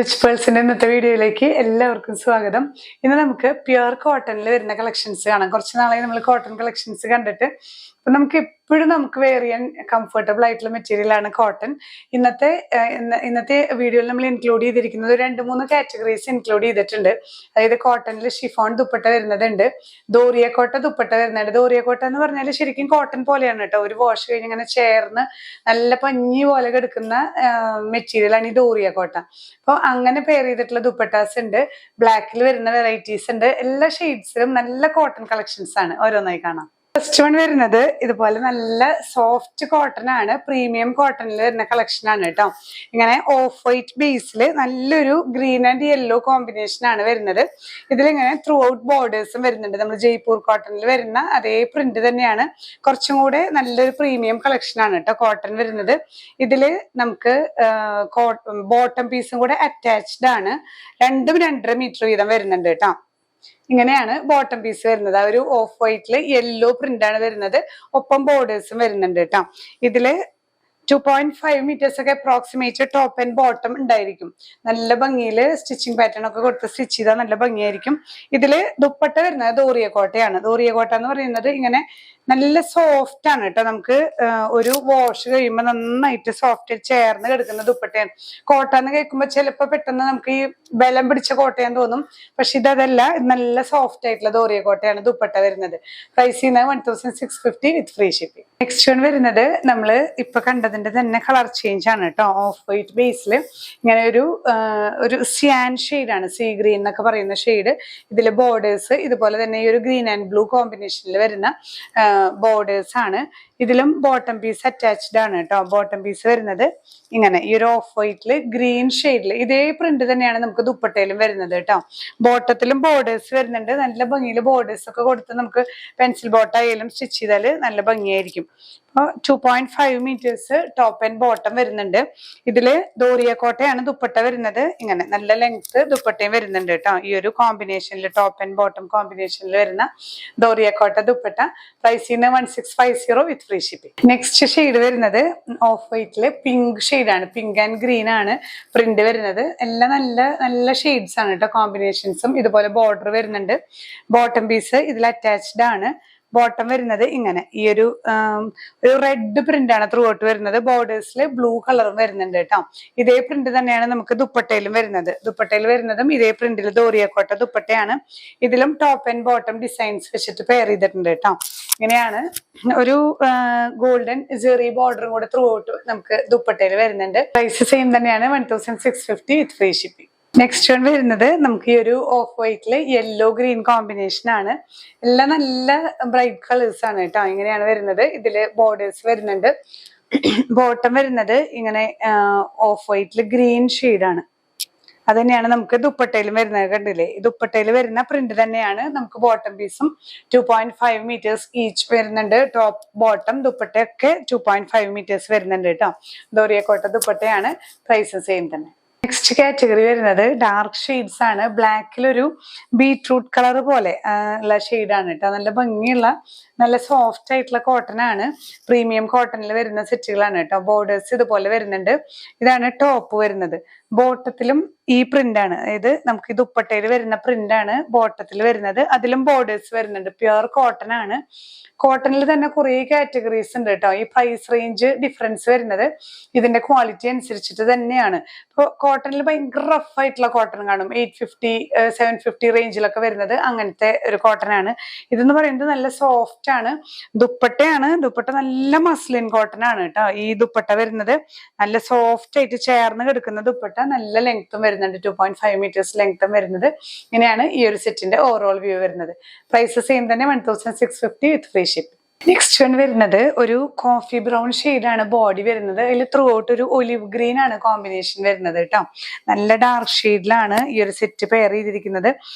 Rich പേഴ്സിന്റെ ഇന്നത്തെ വീഡിയോയിലേക്ക് എല്ലാവർക്കും സ്വാഗതം. ഇന്ന് നമുക്ക് പ്യുർ കോട്ടണിൽ വരുന്ന കളക്ഷൻസ് കാണാം. കുറച്ച് നാളായി നമ്മൾ കോട്ടൺ കളക്ഷൻസ് കണ്ടിട്ട്. അപ്പൊ നമുക്ക് എപ്പോഴും നമുക്ക് വെയർ ചെയ്യാൻ കംഫർട്ടബിൾ ആയിട്ടുള്ള മെറ്റീരിയൽ ആണ് കോട്ടൺ. ഇന്നത്തെ വീഡിയോയിൽ നമ്മൾ ഇൻക്ലൂഡ് ചെയ്തിരിക്കുന്നത് 2-3 കാറ്റഗറീസ് ഇൻക്ലൂഡ് ചെയ്തിട്ടുണ്ട്. അതായത് കോട്ടണിൽ ഷിഫോൺ ദുപ്പട്ട വരുന്നതുണ്ട്, ദോറിയ കോട്ട ദുപ്പട്ട വരുന്നുണ്ട്. ദോറിയ കോട്ട എന്ന് പറഞ്ഞാൽ ശരിക്കും കോട്ടൺ പോലെയാണ് കേട്ടോ. ഒരു വാഷ് കഴിഞ്ഞ് ഇങ്ങനെ ചേർന്ന് നല്ല പഞ്ഞി പോലെ കിടക്കുന്ന മെറ്റീരിയൽ ആണ് ഈ ദോറിയ കോട്ട. അപ്പോൾ അങ്ങനെ പെയർ ചെയ്തിട്ടുള്ള ദുപ്പട്ടാസ് ഉണ്ട്, ബ്ലാക്കിൽ വരുന്ന വെറൈറ്റീസ് ഉണ്ട്. എല്ലാ ഷെയ്ഡ്സിലും നല്ല കോട്ടൺ കളക്ഷൻസ് ആണ്. ഓരോന്നായി കാണാം. ഫസ്റ്റ് വൺ വരുന്നത് ഇതുപോലെ നല്ല സോഫ്റ്റ് കോട്ടൺ ആണ്, പ്രീമിയം കോട്ടണിൽ വരുന്ന കളക്ഷൻ ആണ് കേട്ടോ. ഇങ്ങനെ ഓഫ് വൈറ്റ് ബേസിൽ നല്ലൊരു ഗ്രീൻ ആൻഡ് യെല്ലോ കോമ്പിനേഷൻ ആണ് വരുന്നത്. ഇതിലിങ്ങനെ ത്രൂ ഔട്ട് ബോർഡേഴ്സും വരുന്നുണ്ട്. നമ്മൾ ജയ്പൂർ കോട്ടണിൽ വരുന്ന അതേ പ്രിന്റ് തന്നെയാണ്. കുറച്ചും കൂടെ നല്ലൊരു പ്രീമിയം കളക്ഷൻ ആണ് കേട്ടോ കോട്ടൺ വരുന്നത്. ഇതില് നമുക്ക് ബോട്ടം പീസും കൂടെ അറ്റാച്ച്ഡ് ആണ്. 2-2.5 മീറ്റർ വീതം വരുന്നുണ്ട് കേട്ടോ. ഇങ്ങനെയാണ് ബോട്ടം പീസ് വരുന്നത്. ആ ഒരു ഓഫ് വൈറ്റില് യെല്ലോ പ്രിന്റ് ആണ് വരുന്നത്. ഒപ്പം ബോർഡേഴ്സും വരുന്നുണ്ട് കേട്ടോ. ഇതില് 2.5 മീറ്റേഴ്സ് ഒക്കെ അപ്രോക്സിമേറ്റ് ടോപ്പ് ആൻഡ് ബോട്ടം ഉണ്ടായിരിക്കും. നല്ല ഭംഗിയില് സ്റ്റിച്ചിങ് പാറ്റേൺ ഒക്കെ കൊടുത്ത് സ്റ്റിച്ച് ചെയ്താൽ നല്ല ഭംഗിയായിരിക്കും. ഇതില് ദുപ്പട്ട വരുന്നത് ദോറിയ കോട്ടയാണ്. ദോറിയ കോട്ട എന്ന് പറയുന്നത് ഇങ്ങനെ നല്ല സോഫ്റ്റ് ആണ് കേട്ടോ. നമുക്ക് ഒരു വാഷ് കഴിയുമ്പോൾ നന്നായിട്ട് സോഫ്റ്റ് ചേർന്ന് കിടക്കുന്ന ദുപ്പട്ടയാണ്. കോട്ട എന്ന് കേൾക്കുമ്പോൾ ചിലപ്പോൾ പെട്ടെന്ന് നമുക്ക് ഈ ബലം പിടിച്ച കോട്ടയാന്ന് തോന്നും. പക്ഷെ ഇതല്ല, നല്ല സോഫ്റ്റ് ആയിട്ടുള്ള ദോറിയ കോട്ടയാണ് ദുപ്പട്ട വരുന്നത്. പ്രൈസ് ചെയ്യുന്നത് 1650 with free shipping. Next one വരുന്നത് നമ്മള് ഇപ്പൊ കണ്ടതിന്റെ തന്നെ കളർ ചേഞ്ച് ആണ് കേട്ടോ. ഓഫ് വൈറ്റ് ബേസിൽ ഇങ്ങനെ ഒരു സിയാൻ ഷെയ്ഡാണ്, സീ ഗ്രീൻ എന്നൊക്കെ പറയുന്ന ഷെയ്ഡ്. ഇതില് ബോർഡേഴ്സ് ഇതുപോലെ തന്നെ ഈ ഒരു ഗ്രീൻ ആൻഡ് ബ്ലൂ കോമ്പിനേഷനിൽ വരുന്ന ബോർഡേഴ്സ് ആണ്. ഇതിലും ബോട്ടം പീസ് അറ്റാച്ച്ഡ് ആണ് കേട്ടോ. ബോട്ടം പീസ് വരുന്നത് ഇങ്ങനെ ഈ ഒരു ഓഫ് വൈറ്റില് ഗ്രീൻ ഷെയ്ഡില് ഇതേ പ്രിന്റ് തന്നെയാണ് നമുക്ക് ദുപ്പട്ടയിലും വരുന്നത് കേട്ടോ. ബോട്ടത്തിലും ബോർഡേഴ്സ് വരുന്നുണ്ട്. നല്ല ഭംഗിയിൽ ബോർഡേഴ്സ് ഒക്കെ കൊടുത്ത് നമുക്ക് പെൻസിൽ ബോട്ടായാലും സ്റ്റിച്ച് ചെയ്താല് നല്ല ഭംഗിയായിരിക്കും. അപ്പോൾ 2.5 മീറ്റേഴ്സ് ടോപ്പ് ആൻഡ് ബോട്ടം വരുന്നുണ്ട്. ഇതില് ദോറിയ കോട്ടയാണ് ദുപ്പട്ട വരുന്നത്. ഇങ്ങനെ നല്ല ലെങ്ത് ദുപ്പട്ടയും വരുന്നുണ്ട് കേട്ടോ. ഈ ഒരു കോമ്പിനേഷനിൽ ടോപ്പ് ആൻഡ് ബോട്ടം കോമ്പിനേഷനിൽ വരുന്ന Doria Kota dupatta. Price 1650 with free shipping. Next shade വരുന്നത് ഓഫ് വൈറ്റില് പിങ്ക് ഷെയ്ഡാണ്. പിങ്ക് ആൻഡ് ഗ്രീൻ ആണ് പ്രിന്റ് വരുന്നത്. എല്ലാം നല്ല നല്ല ഷെയ്ഡ്സ് ആണ് കേട്ടോ. കോമ്പിനേഷൻസും ഇതുപോലെ ബോർഡർ വരുന്നുണ്ട്. ബോട്ടം പീസ് ഇതിൽ അറ്റാച്ച്ഡ് ആണ്. ബോട്ടം വരുന്നത് ഇങ്ങനെ ഈ ഒരു റെഡ് പ്രിന്റ് ആണ് ത്രൂ ഔട്ട് വരുന്നത്. ബോർഡേഴ്സിൽ ബ്ലൂ കളറും വരുന്നുണ്ട് കേട്ടോ. ഇതേ പ്രിന്റ് തന്നെയാണ് നമുക്ക് ദുപ്പട്ടയിലും വരുന്നത്. ദുപ്പട്ടയിൽ വരുന്നതും ഇതേ പ്രിന്റിൽ ദോറിയ കോട്ട ദുപ്പട്ടയാണ്. ഇതിലും ടോപ്പ് ആൻഡ് ബോട്ടം ഡിസൈൻസ് വെച്ചിട്ട് പെയർ ചെയ്തിട്ടുണ്ട് കേട്ടോ. ഇങ്ങനെയാണ് ഒരു ഗോൾഡൻ ജെറി ബോർഡറും കൂടെ ത്രൂ ഔട്ട് നമുക്ക് ദുപ്പട്ടയിൽ വരുന്നുണ്ട്. പ്രൈസ് സെയിം തന്നെയാണ് 1650 with free shipping. Next one വരുന്നത് നമുക്ക് ഈ ഒരു ഓഫ് വൈറ്റില് യെല്ലോ ഗ്രീൻ കോമ്പിനേഷൻ ആണ്. എല്ലാം നല്ല ബ്രൈറ്റ് കളേഴ്സ് ആണ് കേട്ടോ. ഇങ്ങനെയാണ് വരുന്നത്. ഇതില് ബോർഡേഴ്സ് വരുന്നുണ്ട്. ബോട്ടം വരുന്നത് ഇങ്ങനെ ഓഫ് വൈറ്റില് ഗ്രീൻ ഷെയ്ഡാണ്. അത് തന്നെയാണ് നമുക്ക് ദുപ്പട്ടയിലും വരുന്നത്. കണ്ടില്ലേ, ദുപ്പട്ടയിൽ വരുന്ന പ്രിന്റ് തന്നെയാണ് നമുക്ക് ബോട്ടം പീസും 2.5 മീറ്റേഴ്സ് ഈച്ച് വരുന്നുണ്ട്. ടോപ്പ് ബോട്ടം ദുപ്പട്ടയൊക്കെ 2.5 മീറ്റേഴ്സ് വരുന്നുണ്ട് കേട്ടോ. ദോറിയ കോട്ട ദുപ്പട്ടയാണ്. പ്രൈസ് സെയിം തന്നെ. നെക്സ്റ്റ് കാറ്റഗറി വരുന്നത് ഡാർക്ക് ഷെയ്ഡ്സ് ആണ്. ബ്ലാക്കിലൊരു ബീട്രൂട്ട് കളർ പോലെ ഉള്ള ഷെയ്ഡാണ് കേട്ടോ. നല്ല ഭംഗിയുള്ള നല്ല സോഫ്റ്റ് ആയിട്ടുള്ള കോട്ടൺ ആണ്. പ്രീമിയം കോട്ടണിൽ വരുന്ന സെറ്റുകളാണ് കേട്ടോ. ബോർഡേഴ്സ് ഇതുപോലെ വരുന്നുണ്ട്. ഇതാണ് ടോപ്പ് വരുന്നത്. ബോട്ടത്തിലും ഈ പ്രിന്റ് ആണ്. അതായത് നമുക്ക് ഈ ദുപ്പട്ടയിൽ വരുന്ന പ്രിന്റ് ആണ് ബോട്ടത്തിൽ വരുന്നത്. അതിലും ബോർഡേഴ്സ് വരുന്നുണ്ട്. പ്യുർ കോട്ടൺ ആണ്. കോട്ടണിൽ തന്നെ കുറെ കാറ്റഗറീസ് ഉണ്ട് കേട്ടോ. ഈ പ്രൈസ് റേഞ്ച് ഡിഫറൻസ് വരുന്നത് ഇതിന്റെ ക്വാളിറ്റി അനുസരിച്ചിട്ട് തന്നെയാണ്. ഇപ്പോൾ കോട്ടണിൽ ഭയങ്കര റഫ് ആയിട്ടുള്ള കോട്ടൺ കാണും. 850, 750 റേഞ്ചിലൊക്കെ വരുന്നത് അങ്ങനത്തെ ഒരു കോട്ടൺ ആണ്. ഇതെന്ന് പറയുന്നത് നല്ല സോഫ്റ്റ് ആണ്. ദുപ്പട്ടയാണ്. ദുപ്പട്ട നല്ല മസ്ലിൻ കോട്ടൺ ആണ് കേട്ടോ. ഈ ദുപ്പട്ട വരുന്നത് നല്ല സോഫ്റ്റ് ആയിട്ട് ചേർന്ന് കിടക്കുന്ന ദുപ്പട്ട. നല്ല ലെങ്ത്തും വരുന്നുണ്ട്. 2.5 മീറ്റേഴ്സ് ലെങ്ത്തും വരുന്നത്. ഇങ്ങനെയാണ് ഈ ഒരു സെറ്റിന്റെ ഓവറോൾ വ്യൂ വരുന്നത്. പ്രൈസ് സെയിം തന്നെ 1650 with free ship. Next one വരുന്നത് ഒരു കോഫി ബ്രൗൺ ഷെയ്ഡാണ് ബോഡി വരുന്നത്. അതിൽ ത്രൂ ഔട്ട് ഒരു ഒലിവ് ഗ്രീൻ ആണ് കോമ്പിനേഷൻ വരുന്നത് കേട്ടോ. നല്ല ഡാർക്ക് ഷെയ്ഡിലാണ് ഈ ഒരു സെറ്റ് പെയർ ചെയ്തിരിക്കുന്നത്.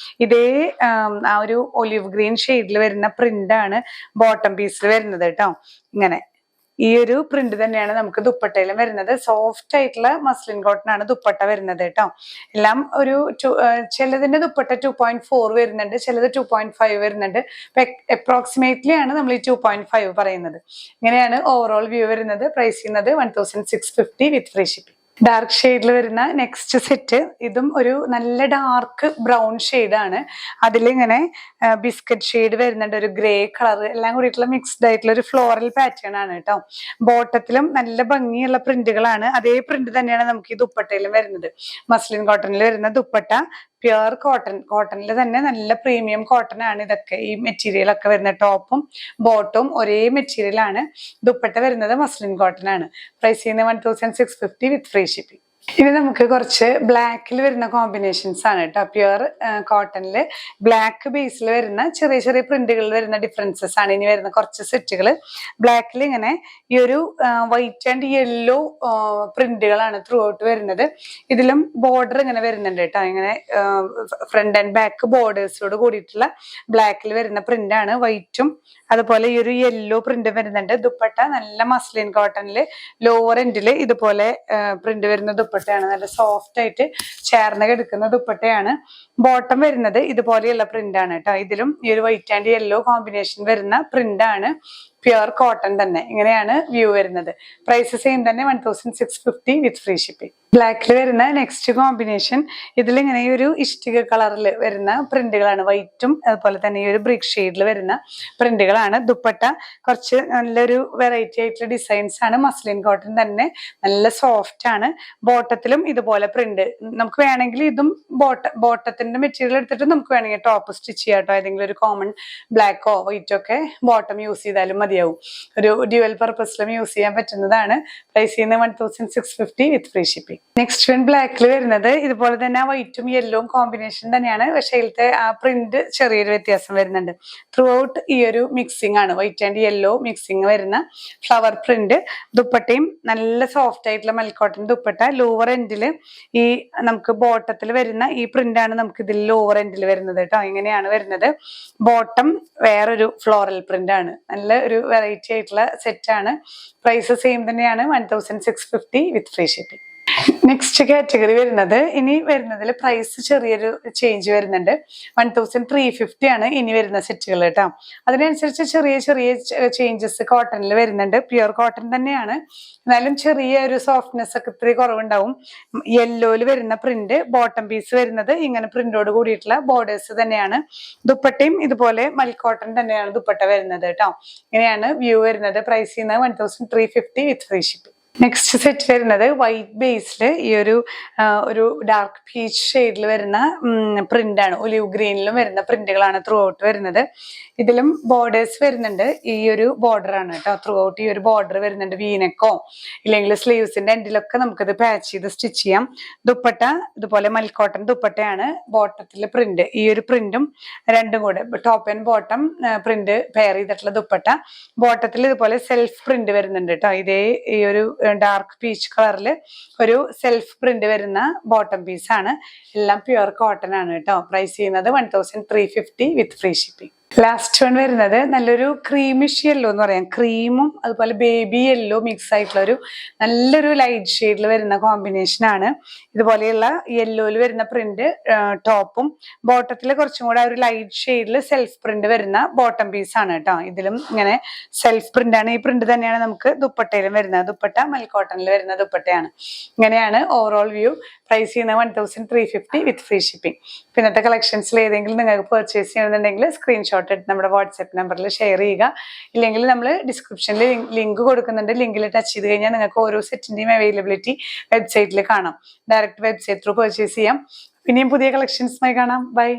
ഇതേ ആ ഒരു ഒലിവ് ഗ്രീൻ ഷെയ്ഡിൽ വരുന്ന പ്രിന്റ് ആണ് ബോട്ടം പീസിൽ വരുന്നത് കേട്ടോ. ഇങ്ങനെ ഈ ഒരു പ്രിന്റ് തന്നെയാണ് നമുക്ക് ദുപ്പട്ടയിലും വരുന്നത്. സോഫ്റ്റ് ആയിട്ടുള്ള മസ്ലിൻ കോട്ടൺ ആണ് ദുപ്പട്ട വരുന്നത് കേട്ടോ. എല്ലാം ഒരു ചിലതിന്റെ ദുപ്പട്ട 2.4 വരുന്നുണ്ട്, ചിലത് 2.5 വരുന്നുണ്ട്. അപ്രോക്സിമേറ്റ്ലി ആണ് നമ്മൾ ഈ 2.5 പറയുന്നത്. ഇങ്ങനെയാണ് ഓവറോൾ വ്യൂ വരുന്നത്. പ്രൈസ് ചെയ്യുന്നത് 1650 വിത്ത് ഫ്രീ ഷിപ്പിംഗ്. ഡാർക്ക് ഷെയ്ഡിൽ വരുന്ന നെക്സ്റ്റ് സെറ്റ്, ഇതും ഒരു നല്ല ഡാർക്ക് ബ്രൗൺ ഷെയ്ഡാണ്. അതിലിങ്ങനെ ബിസ്ക്കറ്റ് ഷെയ്ഡ് വരുന്നുണ്ട്, ഒരു ഗ്രേ കളർ, എല്ലാം കൂടിയിട്ടുള്ള മിക്സ്ഡ് ആയിട്ടുള്ള ഒരു ഫ്ലോറൽ പാറ്റേൺ ആണ് കേട്ടോ. ബോട്ടത്തിലും നല്ല ഭംഗിയുള്ള പ്രിന്റുകളാണ്. അതേ പ്രിന്റ് തന്നെയാണ് നമുക്ക് ഈ ദുപ്പട്ടയിലും വരുന്നത്. മസ്ലിൻ കോട്ടണിൽ വരുന്ന ദുപ്പട്ട, പ്യുർ കോട്ടണിൽ തന്നെ നല്ല പ്രീമിയം കോട്ടൺ ആണ് ഇതൊക്കെ. ഈ മെറ്റീരിയൽ ഒക്കെ വരുന്ന ടോപ്പും ബോട്ടും ഒരേ മെറ്റീരിയൽ ആണ്. ദുപ്പട്ട വരുന്നത് മസ്ലിൻ കോട്ടൺ ആണ്. പ്രൈസ് ചെയ്യുന്നത് 1650 വിത്ത് ഫ്രീ ഷിപ്പിംഗ്. ഇനി നമുക്ക് കുറച്ച് ബ്ലാക്കിൽ വരുന്ന കോമ്പിനേഷൻസ് ആണ് കേട്ടോ. പ്യുർ കോട്ടണില് ബ്ലാക്ക് ബേസിൽ വരുന്ന ചെറിയ ചെറിയ പ്രിന്റുകളിൽ വരുന്ന ഡിഫറൻസസ് ആണ് ഇനി വരുന്ന കുറച്ച് സെറ്റുകൾ. ബ്ലാക്കിൽ ഇങ്ങനെ ഈ ഒരു വൈറ്റ് ആൻഡ് യെല്ലോ പ്രിന്റുകളാണ് ത്രൂ ഔട്ട് വരുന്നത്. ഇതിലും ബോർഡർ ഇങ്ങനെ വരുന്നുണ്ട് കേട്ടോ. ഇങ്ങനെ ഫ്രണ്ട് ആൻഡ് ബാക്ക് ബോർഡേഴ്സോട് കൂടിയിട്ടുള്ള ബ്ലാക്കിൽ വരുന്ന പ്രിന്റ് ആണ്. വൈറ്റും അതുപോലെ ഈ ഒരു യെല്ലോ പ്രിന്റ് വരുന്നുണ്ട്. ദുപ്പട്ട നല്ല മസ്ലിൻ കോട്ടണില് ലോവർ എൻഡില് ഇതുപോലെ പ്രിന്റ് വരുന്ന ദുപ്പട്ടയാണ്. നല്ല സോഫ്റ്റ് ആയിട്ട് ചേർന്ന് കിടക്കുന്ന ദുപ്പട്ടയാണ്. ബോട്ടം വരുന്നത് ഇതുപോലെയുള്ള പ്രിന്റ് ആണ് കേട്ടോ. ഇതിലും ഈ ഒരു വൈറ്റ് ആൻഡ് യെല്ലോ കോമ്പിനേഷൻ വരുന്ന പ്രിന്റ് ആണ്. പ്യുർ കോട്ടൺ തന്നെ. ഇങ്ങനെയാണ് വ്യൂ വരുന്നത്. പ്രൈസ് സെയിം തന്നെ 1650 വിത്ത് ഫ്രീ ഷിപ്പിംഗ്. ബ്ലാക്കിൽ വരുന്ന നെക്സ്റ്റ് കോമ്പിനേഷൻ, ഇതിലിങ്ങനെ ഈ ഒരു ഇഷ്ടിക കളറിൽ വരുന്ന പ്രിന്റുകളാണ്. വൈറ്റും അതുപോലെ തന്നെ ഈ ഒരു ബ്രിക്ക് ഷെയ്ഡിൽ വരുന്ന പ്രിന്റുകളാണ്. ദുപ്പട്ട കുറച്ച് നല്ലൊരു വെറൈറ്റി ആയിട്ടുള്ള ഡിസൈൻസ് ആണ്. മസ്ലിൻ കോട്ടൺ തന്നെ, നല്ല സോഫ്റ്റ് ആണ്. ബോട്ടത്തിലും ഇതുപോലെ പ്രിന്റ്. നമുക്ക് വേണമെങ്കിൽ ഇതും ബോട്ടത്തിന്റെ മെറ്റീരിയൽ എടുത്തിട്ട് നമുക്ക് വേണമെങ്കിൽ ടോപ്പ് സ്റ്റിച്ച് ചെയ്യാം കേട്ടോ. ഏതെങ്കിലും ഒരു കോമൺ ബ്ലാക്കോ വൈറ്റോ ഒക്കെ ബോട്ടം യൂസ് ചെയ്താലും മതിയാവും. ഒരു ഡ്യുവൽ പർപ്പസിലും യൂസ് ചെയ്യാൻ പറ്റുന്നതാണ്. പ്രൈസ് ചെയ്യുന്നത് 1650 with free shipping. Next one ബ്ലാക്കിൽ വരുന്നത് ഇതുപോലെ തന്നെ വൈറ്റും യെല്ലോവും കോമ്പിനേഷൻ തന്നെയാണ്. പക്ഷേ ഇതിലത്തെ ആ പ്രിന്റ് ചെറിയൊരു വ്യത്യാസം വരുന്നുണ്ട്. ത്രൂ ഔട്ട് ഈ ഒരു മിക്സിംഗ് ആണ്. വൈറ്റ് ആൻഡ് യെല്ലോ മിക്സിംഗ് വരുന്ന ഫ്ലവർ പ്രിന്റ്. ദുപ്പട്ടയും നല്ല സോഫ്റ്റ് ആയിട്ടുള്ള മൽക്കോട്ടൺ ദുപ്പട്ട. ലോവർ എൻഡില് ഈ നമുക്ക് ബോട്ടത്തിൽ വരുന്ന ഈ പ്രിന്റ് ആണ് നമുക്ക് ഇതിൽ ലോവർ എൻഡിൽ വരുന്നത് കേട്ടോ. ഇങ്ങനെയാണ് വരുന്നത്. ബോട്ടം വേറൊരു ഫ്ലോറൽ പ്രിന്റ് ആണ്. നല്ല ഒരു വെറൈറ്റി ആയിട്ടുള്ള സെറ്റ് ആണ്. പ്രൈസ് സെയിം തന്നെയാണ് 1650 with free shipping. Next category വരുന്നത്, ഇനി വരുന്നതിൽ പ്രൈസ് ചെറിയൊരു ചേഞ്ച് വരുന്നുണ്ട്. 1350 ആണ് ഇനി വരുന്ന സെറ്റുകൾ കേട്ടോ. അതിനനുസരിച്ച് ചെറിയ ചെറിയ ചേഞ്ചസ് കോട്ടണിൽ വരുന്നുണ്ട്. പ്യുർ കോട്ടൺ തന്നെയാണ്, എന്നാലും ചെറിയ ഒരു സോഫ്റ്റ്നെസ് ഒക്കെ ഇത്തിരി കുറവുണ്ടാവും. യെല്ലോയിൽ വരുന്ന പ്രിന്റ്, ബോട്ടം പീസ് വരുന്നത് ഇങ്ങനെ പ്രിന്റോട് കൂടിയിട്ടുള്ള ബോർഡേഴ്സ് തന്നെയാണ്. ദുപ്പട്ടയും ഇതുപോലെ മൽക്കോട്ടൺ തന്നെയാണ് ദുപ്പട്ട വരുന്നത് കേട്ടോ. ഇങ്ങനെയാണ് വ്യൂ വരുന്നത്. പ്രൈസ് ചെയ്യുന്നത് 1350 വിത്ത് ഫ്രീ ഷിപ്പിംഗ്. നെക്സ്റ്റ് സെറ്റ് വരുന്നത് വൈറ്റ് ബേസില് ഈ ഒരു ഡാർക്ക് പീച്ച് ഷെയ്ഡിൽ വരുന്ന പ്രിന്റ് ആണ്. ഒലിവ് ഗ്രീനിലും വരുന്ന പ്രിന്റുകളാണ് ത്രൂ ഔട്ട് വരുന്നത്. ഇതിലും ബോർഡേഴ്സ് വരുന്നുണ്ട്. ഈ ഒരു ബോർഡർ ആണ് കേട്ടോ. ത്രൂ ഔട്ട് ഈ ഒരു ബോർഡർ വരുന്നുണ്ട്. വീനക്കോ ഇല്ലെങ്കിൽ സ്ലീവ്സിന്റെ എൻഡിലൊക്കെ നമുക്കിത് പാച്ച് ചെയ്ത് സ്റ്റിച്ച് ചെയ്യാം. ദുപ്പട്ട ഇതുപോലെ മൽക്കോട്ടൺ ദുപ്പട്ടയാണ്. ബോട്ടത്തില് പ്രിന്റ്, ഈ ഒരു പ്രിന്റും രണ്ടും കൂടെ top and bottom print pair ചെയ്തിട്ടുള്ള ദുപ്പട്ട. ബോട്ടത്തിൽ ഇതുപോലെ സെൽഫ് പ്രിന്റ് വരുന്നുണ്ട് കേട്ടോ. ഇതേ ഈ ഒരു ഡാർക്ക് പീച്ച് കളറിൽ ഒരു സെൽഫ് പ്രിന്റ് വരുന്ന ബോട്ടം പീസ് ആണ്. എല്ലാം പ്യുർ കോട്ടൺ ആണ് കേട്ടോ. പ്രൈസ് ചെയ്യുന്നത് 1350 വിത്ത് ഫ്രീ ഷിപ്പിംഗ്. ലാസ്റ്റ് വൺ വരുന്നത് നല്ലൊരു ക്രീമിഷ് യെല്ലോ എന്ന് പറയാം. ക്രീമും അതുപോലെ ബേബി യെല്ലോ മിക്സ് ആയിട്ടുള്ള ഒരു നല്ലൊരു ലൈറ്റ് ഷെയ്ഡിൽ വരുന്ന കോമ്പിനേഷൻ ആണ്. ഇതുപോലെയുള്ള യെല്ലോയിൽ വരുന്ന പ്രിന്റ് ടോപ്പും ബോട്ടത്തിൽ കുറച്ചും കൂടെ ഒരു ലൈറ്റ് ഷെയ്ഡിൽ സെൽഫ് പ്രിന്റ് വരുന്ന ബോട്ടം പീസ് ആണ് കേട്ടോ. ഇതിലും ഇങ്ങനെ സെൽഫ് പ്രിന്റ് ആണ്. ഈ പ്രിന്റ് തന്നെയാണ് നമുക്ക് ദുപ്പട്ടയിലും വരുന്നത്. ദുപ്പട്ട മൽക്കോട്ടണിൽ വരുന്ന ദുപ്പട്ടയാണ്. ഇങ്ങനെയാണ് ഓവറോൾ വ്യൂ. പ്രൈസ് ചെയ്യുന്നത് 1350 വിത്ത് ഫ്രീ ഷിപ്പിംഗ്. പിന്നത്തെ കളക്ഷൻസിൽ ഏതെങ്കിലും നിങ്ങൾക്ക് പർച്ചേസ് ചെയ്യണമെന്നുണ്ടെങ്കിൽ സ്ക്രീൻഷോട്ട് എടുത്ത് നമ്മുടെ വാട്സ്ആപ്പ് നമ്പറിൽ ഷെയർ ചെയ്യുക. ഇല്ലെങ്കിൽ നമ്മൾ ഡിസ്ക്രിപ്ഷനിൽ ലിങ്ക് കൊടുക്കുന്നുണ്ട്. ലിങ്കിൽ ടച്ച് ചെയ്ത് കഴിഞ്ഞാൽ നിങ്ങൾക്ക് ഓരോ സെറ്റിന്റെയും അവൈലബിലിറ്റി വെബ്സൈറ്റിൽ കാണാം. ഡയറക്റ്റ് വെബ്സൈറ്റ് ത്രൂ പർച്ചേസ് ചെയ്യാം. പിന്നെയും പുതിയ കളക്ഷൻസുമായി കാണാം. ബൈ.